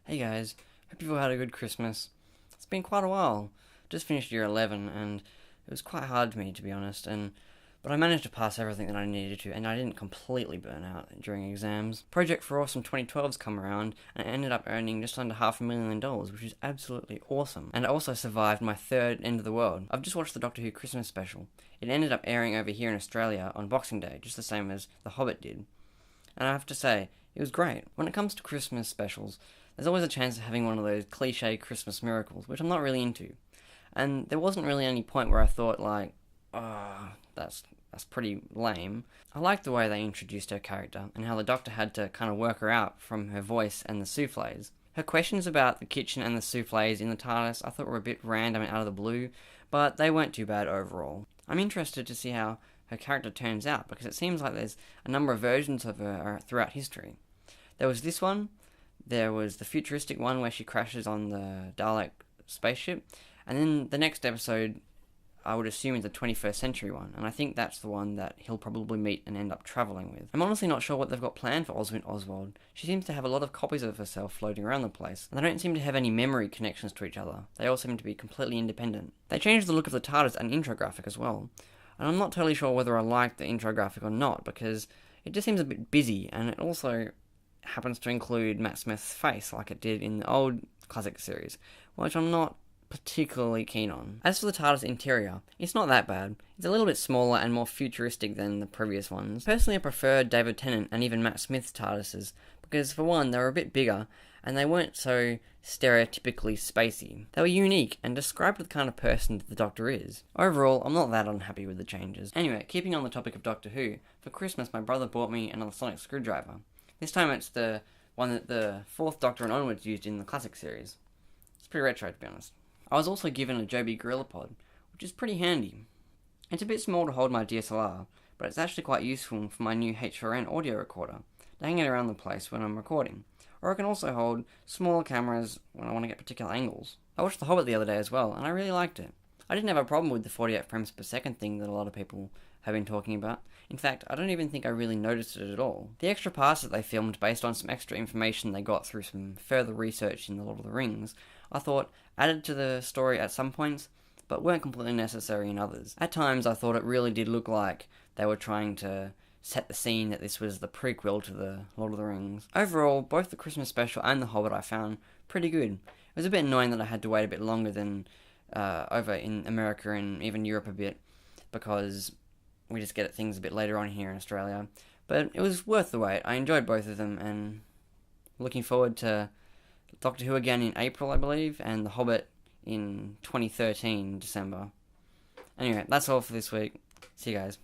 Hey guys, hope you've all had a good Christmas. It's been quite a while. Just finished year 11 and it was quite hard for me, to be honest, but I managed to pass everything that I needed to, and I didn't completely burn out during exams. Project for Awesome 2012's come around and I ended up earning just under $500,000, which is absolutely awesome. And I also survived my third End of the World. I've just watched the Doctor Who Christmas special. It ended up airing over here in Australia on Boxing Day, just the same as The Hobbit did. And I have to say, it was great. When it comes to Christmas specials, there's always a chance of having one of those cliche Christmas miracles, which I'm not really into. And there wasn't really any point where I thought, like, oh, that's pretty lame. I liked the way they introduced her character, and how the Doctor had to kind of work her out from her voice and the souffles. Her questions about the kitchen and the souffles in the TARDIS I thought were a bit random and out of the blue, but they weren't too bad overall. I'm interested to see how her character turns out, because it seems like there's a number of versions of her throughout history. There was this one, there was the futuristic one where she crashes on the Dalek spaceship, and then the next episode I would assume is the 21st century one, and I think that's the one that he'll probably meet and end up travelling with. I'm honestly not sure what they've got planned for Oswin Oswald. She seems to have a lot of copies of herself floating around the place, and they don't seem to have any memory connections to each other. They all seem to be completely independent. They changed the look of the TARDIS and intro graphic as well, and I'm not totally sure whether I like the intro graphic or not, because it just seems a bit busy, and it also happens to include Matt Smith's face like it did in the old classic series, which I'm not particularly keen on. As for the TARDIS interior, it's not that bad. It's a little bit smaller and more futuristic than the previous ones. Personally, I prefer David Tennant and even Matt Smith's TARDISes, because for one, they were a bit bigger, and they weren't so stereotypically spacey. They were unique, and described the kind of person that the Doctor is. Overall, I'm not that unhappy with the changes. Anyway, keeping on the topic of Doctor Who, for Christmas my brother bought me another sonic screwdriver. This time it's the one that the 4th Doctor and onwards used in the classic series. It's pretty retro, to be honest. I was also given a Joby GorillaPod, which is pretty handy. It's a bit small to hold my DSLR, but it's actually quite useful for my new H4n audio recorder, to hang it around the place when I'm recording. Or I can also hold smaller cameras when I want to get particular angles. I watched The Hobbit the other day as well, and I really liked it. I didn't have a problem with the 48 frames per second thing that a lot of people have been talking about. In fact, I don't even think I really noticed it at all. The extra parts that they filmed based on some extra information they got through some further research in The Lord of the Rings, I thought added to the story at some points, but weren't completely necessary in others. At times I thought it really did look like they were trying to set the scene that this was the prequel to The Lord of the Rings. Overall, both the Christmas special and The Hobbit I found pretty good. It was a bit annoying that I had to wait a bit longer than over in America and even Europe a bit, because we just get things a bit later on here in Australia. But it was worth the wait. I enjoyed both of them, and looking forward to Doctor Who again in April, I believe, and The Hobbit in 2013, December. Anyway, that's all for this week. See you guys.